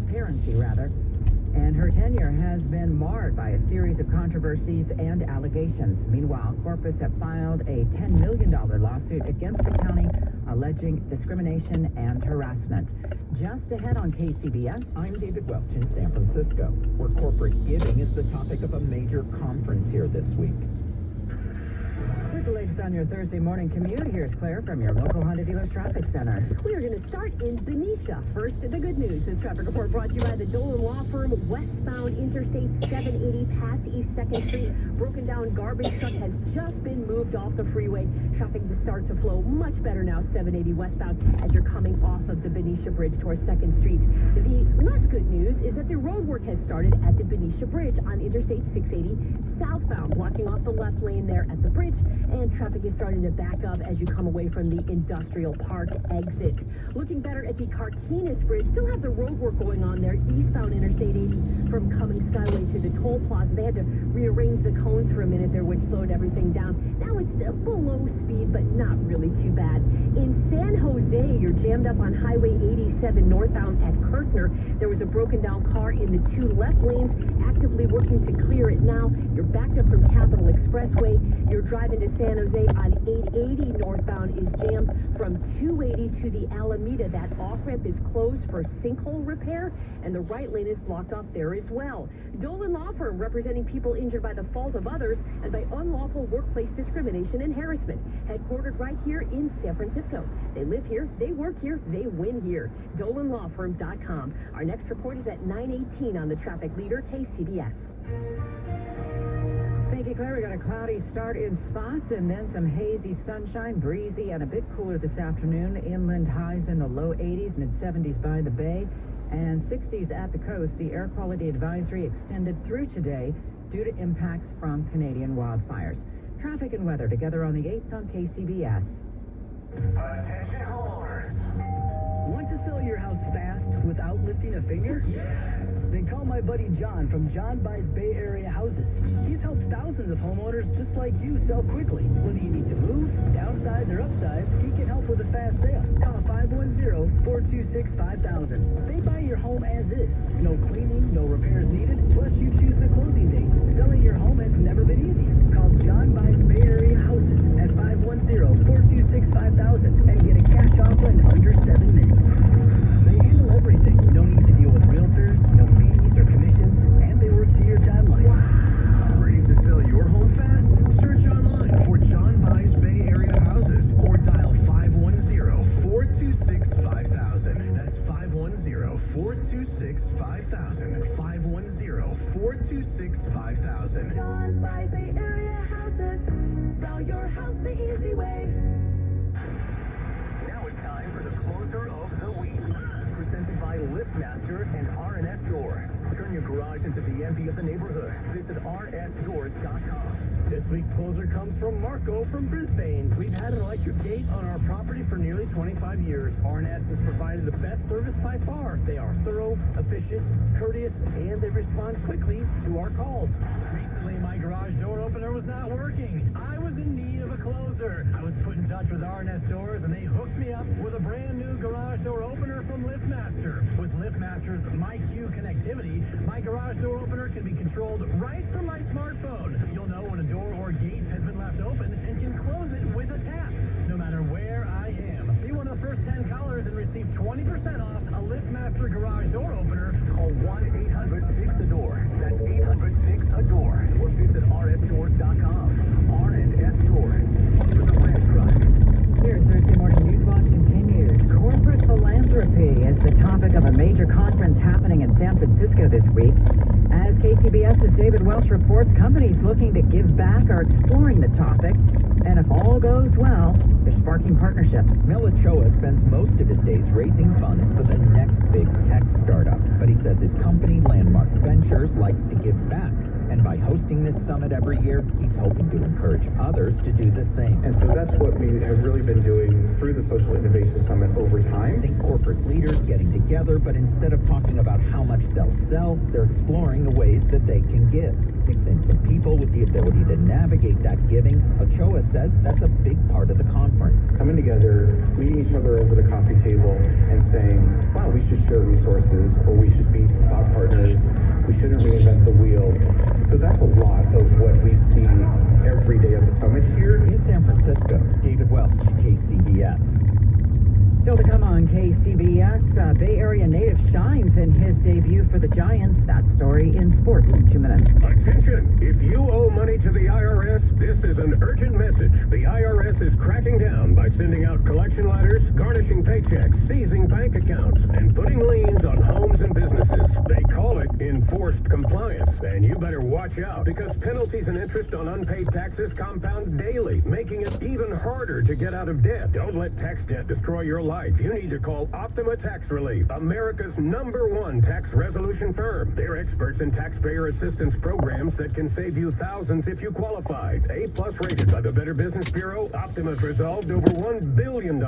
transparency, rather. And her tenure has been marred by a series of controversies and allegations. Meanwhile, Corpus have filed a $10 million lawsuit against the county, alleging discrimination and harassment. Just ahead on KCBS, I'm David Welch in San Francisco, where corporate giving is the topic of a major conference here this week. With the latest on your Thursday morning commute, here's Claire from your local Honda Dealers Traffic Center. We are going to start in Benicia. First, the good news. This traffic report brought to you by the Dolan Law Firm. Westbound Interstate 780 past East 2nd Street. Broken down garbage truck has just been moved off the freeway. Traffic to start to flow much better now, 780 westbound, as you're coming off of the Benicia Bridge towards 2nd Street. The less good news is that the road work has started at the Benicia Bridge on Interstate 680 southbound, blocking off the left lane there at the bridge, and traffic is starting to back up as you come away from the Industrial Park exit. Looking better at the Carquinez Bridge, still have the road work going on there, eastbound Interstate 80 from Cummings Skyway to the toll plaza. They had to rearrange the cones for a minute there, which slowed everything down. Now it's still below speed, but not really too bad. In San Jose, you're jammed up on Highway 87 northbound at Kirtner. There was a broken down car in the two left lanes, actively working to clear it now. You're backed up from Capitol Expressway. You're driving to San Jose on 880 northbound is jammed from 280 to the Alameda. That off-ramp is closed for sinkhole repair, and the right lane is blocked off there as well. Dolan Law Firm, representing people injured by the fault of others and by unlawful workplace discrimination and harassment. Headquartered right here in San Francisco. They live here, they work here, they win here. DolanLawFirm.com. Our next report is at 9:18 on the traffic leader, KCBS. Thank you, Claire. We got a cloudy start in spots and then some hazy sunshine, breezy and a bit cooler this afternoon. Inland highs in the low 80s, mid-70s by the bay, and 60s at the coast. The air quality advisory extended through today due to impacts from Canadian wildfires. Traffic and weather together on the 8th on KCBS. Attention homeowners. Want to sell your house fast without lifting a finger? Yes. Then call my buddy John from John Buys Bay Area Houses. He's helped thousands of homeowners just like you sell quickly. Whether you need to move, downsize, or upsize, he can help with a fast sale. Call 510-426-5000. They buy your home as is. No cleaning, no repairs needed, plus you choose the closing date. Selling your home has never been easier. Call John Buys Bay Area Houses at 510-426-5000 and get a cash offer in under 7 minutes. They handle everything. No need to deal with realtors, no fees or commissions, and they work to your timeline. Wow. Ready to sell your home fast? Search online for John Buys Bay Area Houses or dial 510-426-5000. That's 510-426-5000. 510-426-5000. John Buys Bay Area Houses. Sell your house the easy way. Now it's time for the closer of the week. Presented by LiftMaster and R&S Doors. Turn your garage into the envy of the neighborhood. Visit rsdoors.com. This week's closer comes from Marco from Brisbane. We've had an electric gate on our property for nearly 25 years. R&S has provided the best service by far. They are thorough, efficient, courteous, and they respond quickly to our calls. Recently, my garage door opener was not working. I was in need of a closer. I was put in touch with R&S Doors, and they hooked me up with a brand new garage door opener from LiftMaster. With LiftMaster's MyQ connectivity, my garage door opener can be controlled right from my smartphone. You'll know when a door or gate has been left open and can close it with a tap, no matter where I am. Be one of the first 10 callers and receive 20% off a LiftMaster garage door opener. Call 1-800-FIX-A-DOOR. That's 800-FIX-A-DOOR. Or visit rsdoors.com. R&S Doors. For the brand trust. Here, Thursday Morning News Watch continues. Corporate philanthropy is the topic of a major conference happening in San Francisco this week. As KCBS's David Welch reports, companies looking to give back are exploring the topic. And if all goes well, they're sparking partnerships. Mel Ochoa spends most of his days raising funds for the next big tech startup. But he says his company, Landmark Ventures, likes to give back. And by hosting this summit every year, he's hoping to encourage others to do the same. And so that's what we have really been doing through the Social Innovation Summit over time. Think corporate leaders getting together, but instead of talking about how much they'll sell, they're exploring the ways that they can give. Mixing some people with the ability to navigate that giving, Ochoa says that's a big part of the conference. Coming together, meeting each other over the coffee table and saying, wow, we should share resources, or we should be So that's a lot of what we see every day at the summit here. In San Francisco, David Welch, KCBS. Still to come on KCBS, Bay Area native shines in his debut for the Giants. That story in sports in 2 minutes. Attention! If you owe money to the IRS, this is an urgent message. The IRS is cracking down by sending out collection letters, garnishing paychecks, seizing bank accounts, and putting liens on homes and businesses. They call it enforced compliance, and you better watch out because penalties and interest on unpaid taxes compound daily, making it even harder to get out of debt. Don't let tax debt destroy your life. You need to call Optima Tax Relief, America's #1 tax resolution firm. They're experts in taxpayer assistance programs that can save you thousands if you qualify. A+ rated by the Better Business Bureau, Optima's resolved over $1 billion